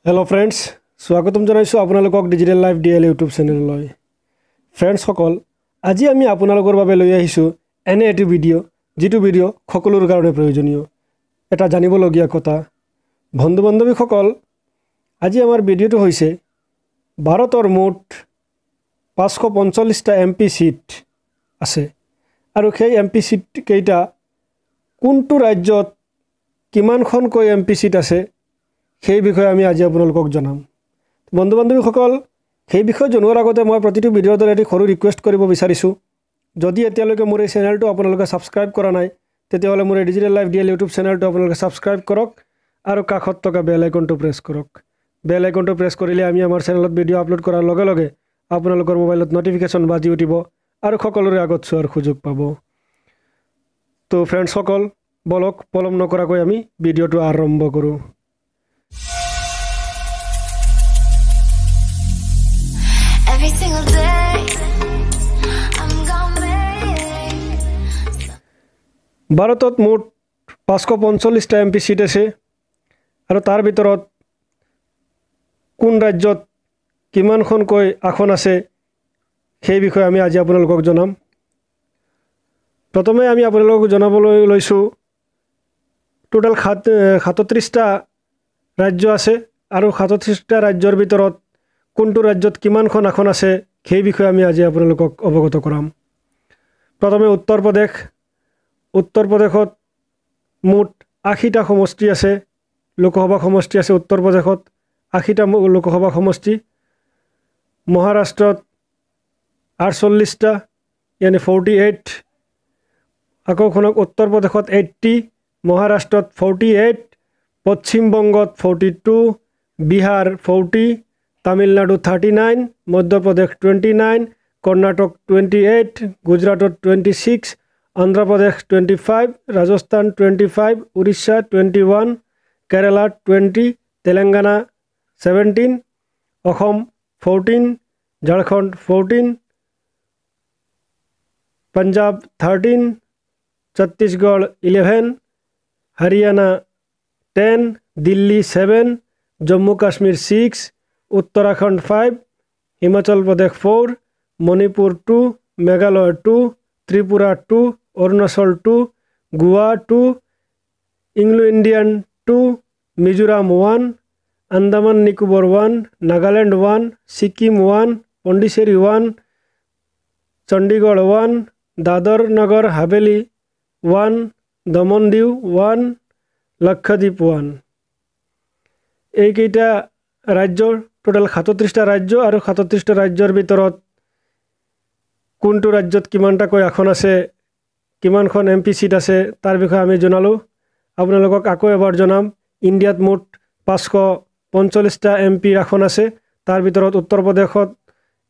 Hello friends स्वागतम जनाइছোঁ আপোনালোকক ডিজিটেল লাইফ ডিএল ইউটিউব চেনেললৈ फ्रेंड्स সকল আজি আমি আপোনালোকৰ বাবে লৈ আহিছোঁ এনে এটি ভিডিঅ' যেটো ভিডিঅ' সকলোৰ কাৰণে প্ৰয়োজনীয় এটা জানিবলগীয়া কথা বন্ধু বান্ধৱীসকল আজি আমাৰ ভিডিঅ'টো হৈছে ভাৰতৰ মুঠ 545টা এমপি সিট আছে আৰু সেই এমপি সিট কেইটা কোনটো ৰাজ্যত কিমানখনকৈ এমপি সিট আছে সেই বিষয়ে আমি আজি আপোনালোকক জনাম বন্ধু বান্ধৱীসকল সেই বিষয়ে জনোৱাৰ আগতে মই প্ৰতিটো ভিডিঅ'ৰ দৰে এটি সৰু ৰিকুৱেষ্ট কৰিব বিচাৰিছোঁ যদি এতিয়ালৈকে মোৰ এই চেনেলটো আপোনালোকে সাবস্ক্ৰাইব কৰা নাই তেতিয়াহ'লে মোৰ এই ডিজিটেল লাইফ ডিএল ইউটিউব চেনেলটো আপোনালোকে সাবস্ক্ৰাইব কৰক আৰু কাষত থকা বেল আইকনটো প্ৰেছ কৰক বেল আইকনটো প্ৰেছ কৰিলে আমি আমাৰ চেনেলত ভিডিঅ' আপলোড কৰাৰ লগে লগে আপোনালোকৰ মোবাইলত নটিফিকেশ্যন বাজি উঠিব আৰু সকলোৰে আগত চোৱাৰ সুযোগ পাব তো ফ্ৰেণ্ডছ সকল বলক পলম নকৰাকৈ আমি ভিডিঅ'টো আৰম্ভ কৰোঁ ভাৰতত মুঠ 545টা এমপি সিট আছে আৰু তাৰ ভিতৰত কোন ৰাজ্যত কিমানখনকৈ আসন আছে সেই বিষয়ে আমি আজি আপোনালোকক জনাম প্ৰথমে আমি আপোনালোকক জনাবলৈ লৈছোঁ টোটাল 37টা ৰাজ্য আছে আৰু 37টা ৰাজ্যৰ ভিতৰত কোনটো ৰাজ্যত কিমানখন আসন আছে সেই বিষয়ে আমি আজি আপোনালোকক অৱগত কৰাম প্ৰথমে উত্তৰ প্ৰদেশত মুঠ 80টা সমষ্টি আছে লোকসভা সমষ্টি আছে উত্তৰ প্ৰদেশত 80টা লোকসভা সমষ্টি মহাৰাষ্ট্ৰত 48টা यानी 48 আকৌ উত্তৰ প্ৰদেশত 80 মহাৰাষ্ট্ৰত 48 পশ্চিম বংগত 42 বিহাৰ 40 তামিলনাডু 39 মধ্য প্ৰদেশ 29 কৰ্ণাটক 28 গুজৰাটত 26 আন্ধ্ৰ প্ৰদেশ 25 ৰাজস্থান 25 উৰিষ্যা 21 কেৰালা 20 তেলেংগানা 17 অসম 14 ঝাৰখণ্ড 14 পাঞ্জাব 13 ছত্তীশগড় 11 হৰিয়ানা 10 দিল্লী 7 জম্মু কাশ্মীৰ 6 উত্তৰাখণ্ড 5 হিমাচল প্ৰদেশ 4 মণিপুৰ 2 মেঘালয় 2 ত্ৰিপুৰা 2 অৰুণাচল 2 গোৱা 2 ইংলো ইণ্ডিয়ান 2 মিজোৰাম 1 আন্দামান নিকোবৰ 1 নাগালেণ্ড 1 ছিকিম 1 পণ্ডিচেৰী 1 চণ্ডীগড় 1 দাদৰ নগৰ হাভেলী 1 দমন দিউ 1 লক্ষদ্বীপ 1 এইকেইটা ৰাজ্যৰ টোটাল 37টা ৰাজ্য আৰু 37টা ৰাজ্যৰ ভিতৰত কোনটো ৰাজ্যত কিমানটাকৈ আসন আছে কিমানখন এমপি সিট আছে তাৰ বিষয়ে আমি জনালো আপোনালোকক আকৌ এবাৰ জনাম ইণ্ডিয়াত মুঠ 545টা এমপি আসন আছে তাৰ ভিতৰত উত্তৰ প্ৰদেশত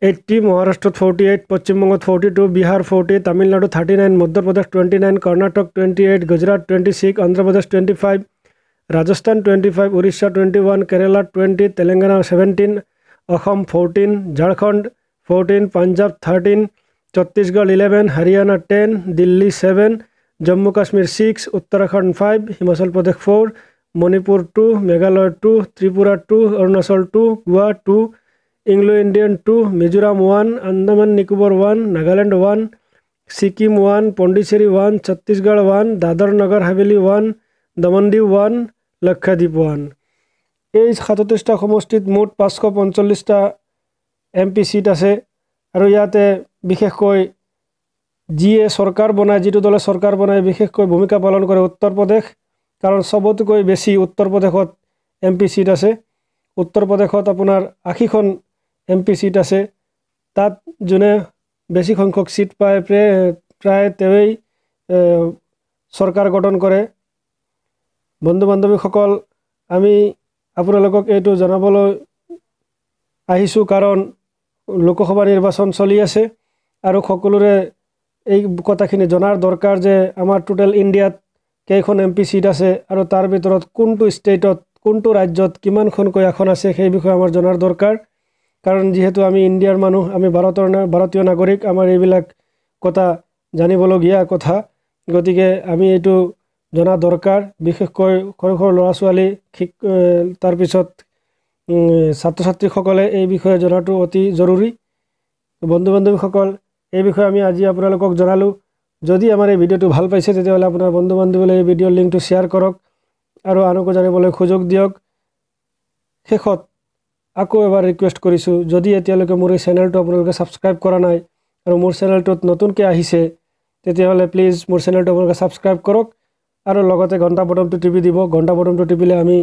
80 মহাৰাষ্ট্ৰত 48 পশ্চিম বংগত 42 বিহাৰ 40 তামিলনাডু 39 মধ্য প্ৰদেশ 29 কৰ্ণাটক 28 গুজৰাট 26 অন্ধ্ৰ প্ৰদেশ 25 ৰাজস্থান 25 উৰিষ্যা 21 কেৰালা 20 তেলেংগানা 17 অসম 14 ঝাৰখণ্ড 14 পাঞ্জাব 13 ছত্তীশগড় 11 হৰিয়ানা 10 দিল্লী 7 জম্মু কাশ্মীৰ 6 উত্তৰাখণ্ড 5 হিমাচল প্ৰদেশ 4 মণিপুৰ 2 মেঘালয় 2 ত্ৰিপুৰা 2 অৰুণাচল 2 গোৱা 2 ইংলো ইণ্ডিয়ান 2 মিজোৰাম 1 আন্দামান নিকোবৰ 1 নাগালেণ্ড 1 ছিকিম 1 পণ্ডিচেৰী 1 ছত্তীশগড় 1 দাদৰ নগৰ হাভেলী 1 দমন দিউ 1 লক্ষদ্বীপ 1 এই 37টা সমষ্টিত মুঠ 545টা এমপি সিট আছে আৰু ইয়াতে বিশেষকৈ যিয়ে চৰকাৰ বনায় যিটো দলে চৰকাৰ বনায় বিশেষকৈ ভূমিকা পালন কৰে উত্তৰ প্ৰদেশ কাৰণ সবতকৈ বেছি উত্তৰ প্ৰদেশত এমপি সিট আছে উত্তৰ প্ৰদেশত আপোনাৰ 80খন এমপি সিট আছে তাত যোনে বেছি সংখ্যক সিট পায় প্ৰায় তেৱেই চৰকাৰ গঠন কৰে বন্ধু বান্ধৱীসকল আমি আপোনালোকক এইটো জনাবলৈ আহিছোঁ কাৰণ লোকসভা নিৰ্বাচন চলি আছে আৰু সকলোৰে এই কথাখিনি জনাৰ দৰকাৰ যে আমাৰ টোটেল ইণ্ডিয়াত কেইখন এমপি সিট আছে আৰু তাৰ ভিতৰত কোনটো ষ্টেটত কোনটো ৰাজ্যত কিমানখনকৈ আসন আছে সেই বিষয়ে আমাৰ জনাৰ দৰকাৰ কাৰণ যিহেতু আমি ইণ্ডিয়াৰ মানুহ আমি ভাৰতীয় নাগৰিক আমাৰ এইবিলাক কথা জানিবলগীয়া কথা গতিকে আমি এইটো জনা দৰকাৰ বিশেষকৈ সৰু সৰু ল'ৰা ছোৱালী তাৰ পিছত ছাত্ৰ ছাত্ৰীসকলে এই বিষয়ে জনাটো অতি জৰুৰী। বন্ধু বান্ধৱীসকল, এই বিষয়ে আমি আজি আপোনালোকক জনালোঁ। যদি আমাৰ এই ভিডিঅ'টো ভাল পাইছে তেতিয়াহ'লে আপোনাৰ বন্ধু বান্ধৱীলৈ এই ভিডিঅ'ৰ লিংকটো শ্বেয়াৰ কৰক আৰু আনকো জানিবলৈ সুযোগ দিয়ক। শেষত আকৌ এবাৰ ৰিকুৱেষ্ট কৰিছোঁ, যদি এতিয়ালৈকে মোৰ এই চেনেলটো আপোনালোকে ছাবস্ক্ৰাইব কৰা নাই আৰু মোৰ চেনেলটোত নতুনকৈ আহিছে তেতিয়াহ'লে প্লিজ মোৰ চেনেলটো আপোনালোকে ছাবস্ক্ৰাইব কৰক আৰু লগতে ঘণ্টা বটনটো টিপি দিব। ঘণ্টা বটনটো টিপিলে আমি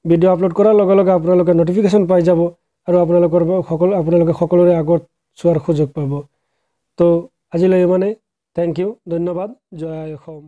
ভিডিঅ' আপলোড কৰাৰ লগে লগে আপোনালোকে নটিফিকেশ্যন পাই যাব আৰু আপোনালোকে সকলোৰে আগত চোৱাৰ সুযোগ পাব। তো আজিলৈ ইমানেই। থেংক ইউ, ধন্যবাদ। জয় অসম।